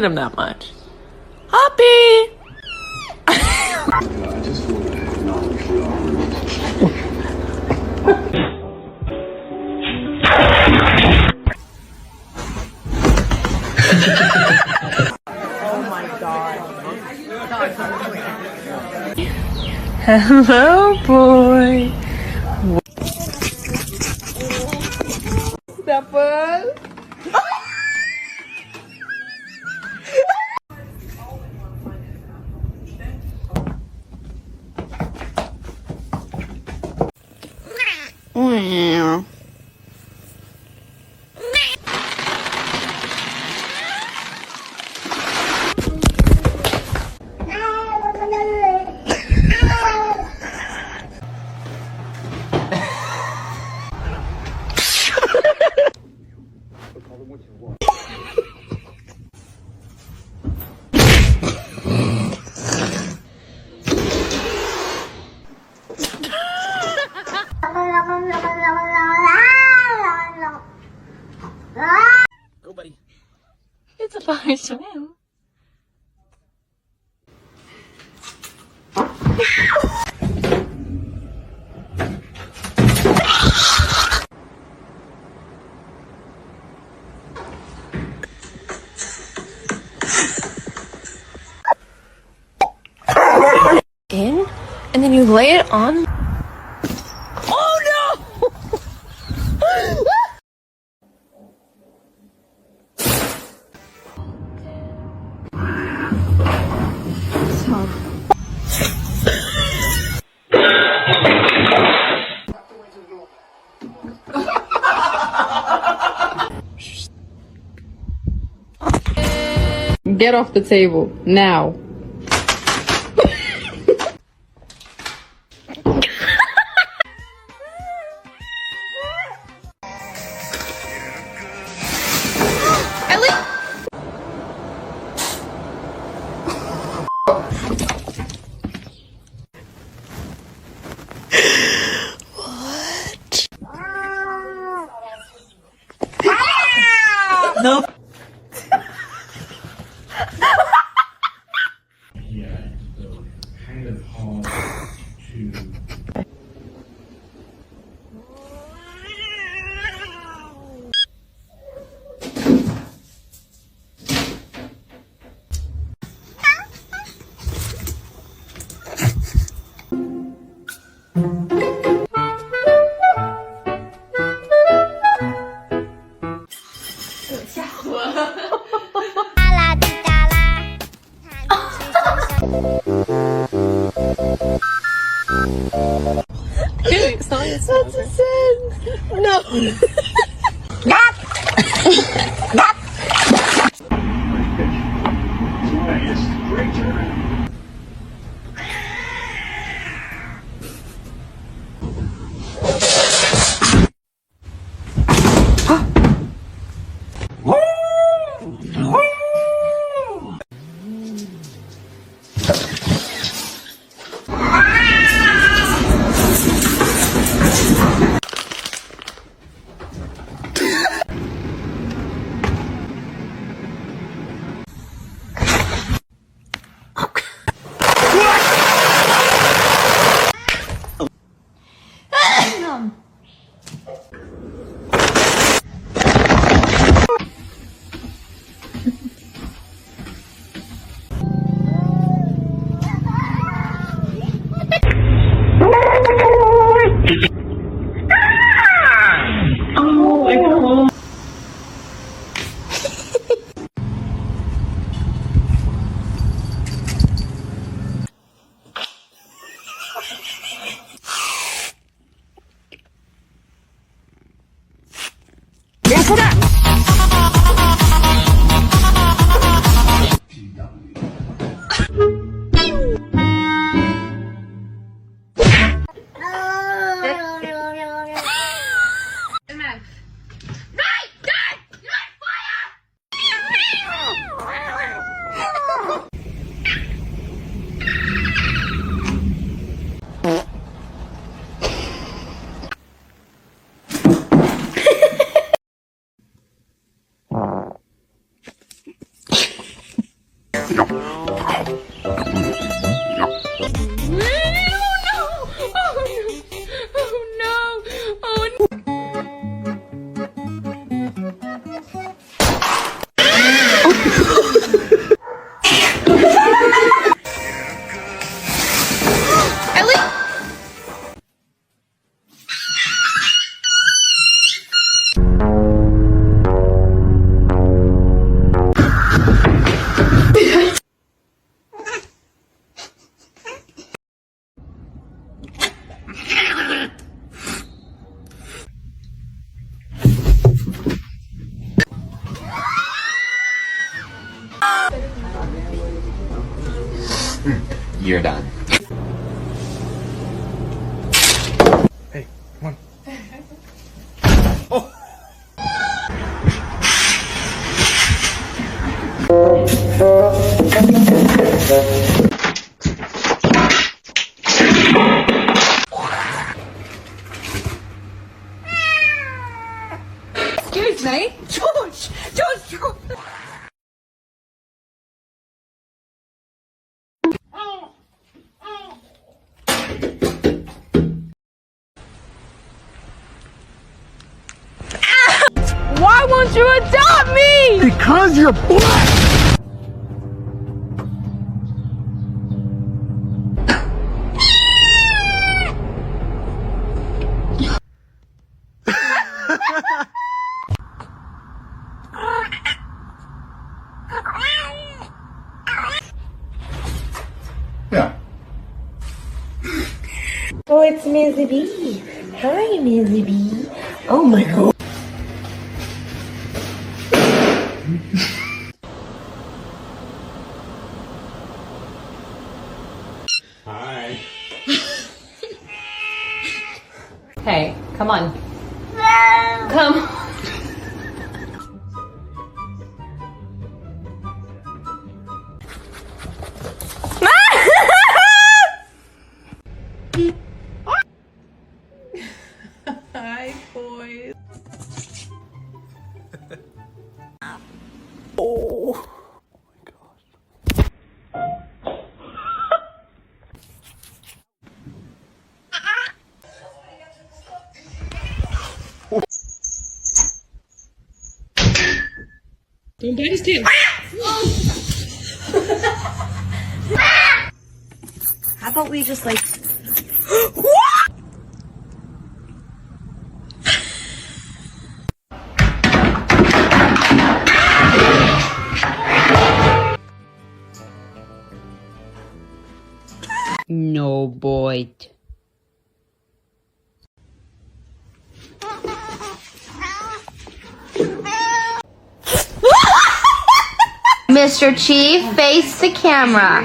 him that much. Hoppy! I just want to acknowledge Oh my god. Hello, boy. Stepper. Wow. Go, buddy. It's a fire swim. In, and then you lay it on. Oh no! Get off the table, now. Nope. That's a sin. No. You're done. Hey, come on. Excuse me? George! George! Why won't you adopt me? Because you're black! Yeah. Oh, it's Mizzy B. Hi, Mizzy B. Oh my god. Hi. Hey, come on. Come. Hi, boys. Don't bite his tail. How about we just like... No bite. Mr. Chief, face the camera.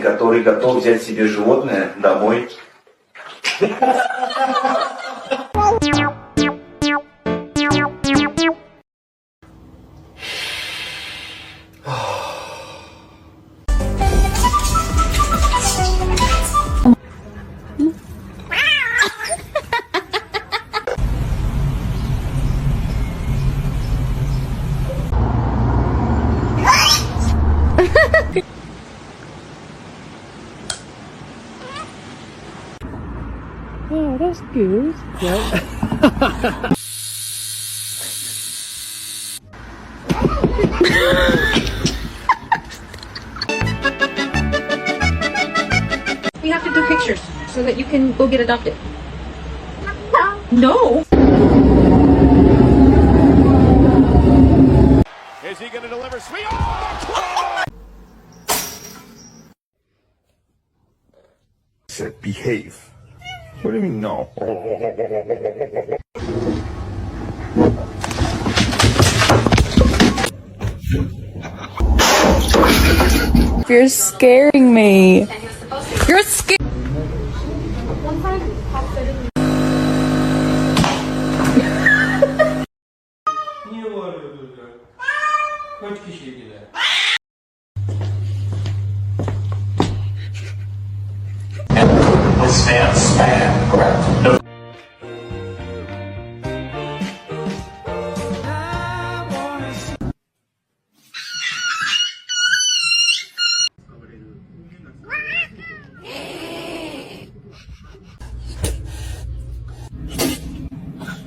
Который готов взять себе животное домой. Oh, that's good. We have to do pictures so that you can go get adopted. No. Is he gonna deliver sweet? Oh! Said behave. What do you mean no? You're scaring me. You're scared. Niye bağırıyordunuz ya? Kaç kişiydiler? This man's spam, correct? No.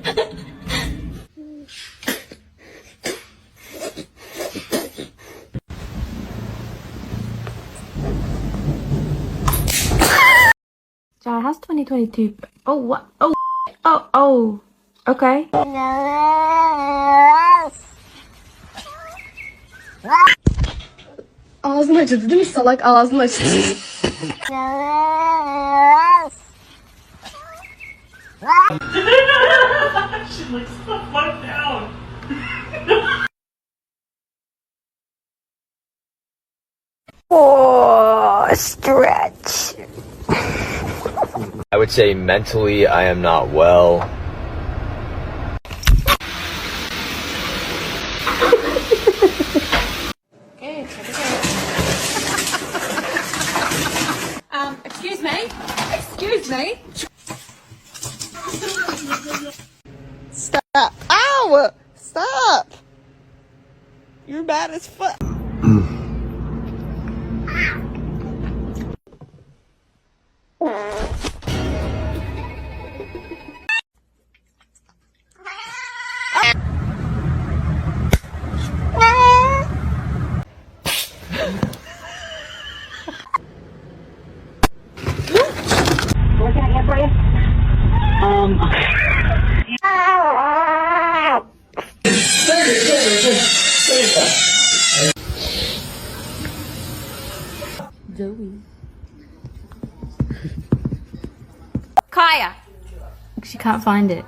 Jai, how's 2022? Oh, what? Oh, oh, okay. Ağzını acıdı değil mi salak? Ağzını acıdı. She looks the fuck down. Oh, stretch. I would say mentally I am not well. Excuse me? Excuse me? Stop. Ow! Stop! You're bad as fuck. What can I get for you? Joey. Kaya. She can't find it.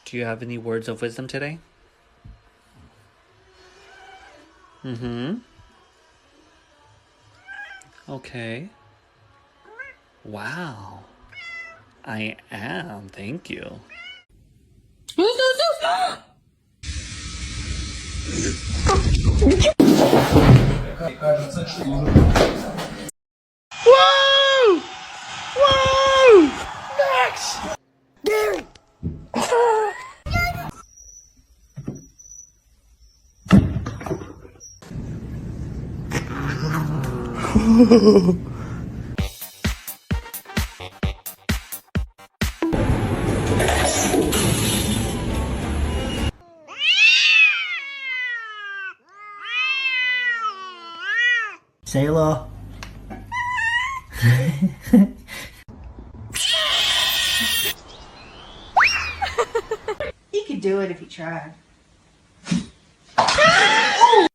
Do you have any words of wisdom today? Okay. Wow. I am. Thank you. Whoa! Whoa! Max! Gary! Say hello. You could do it if you tried. Oh.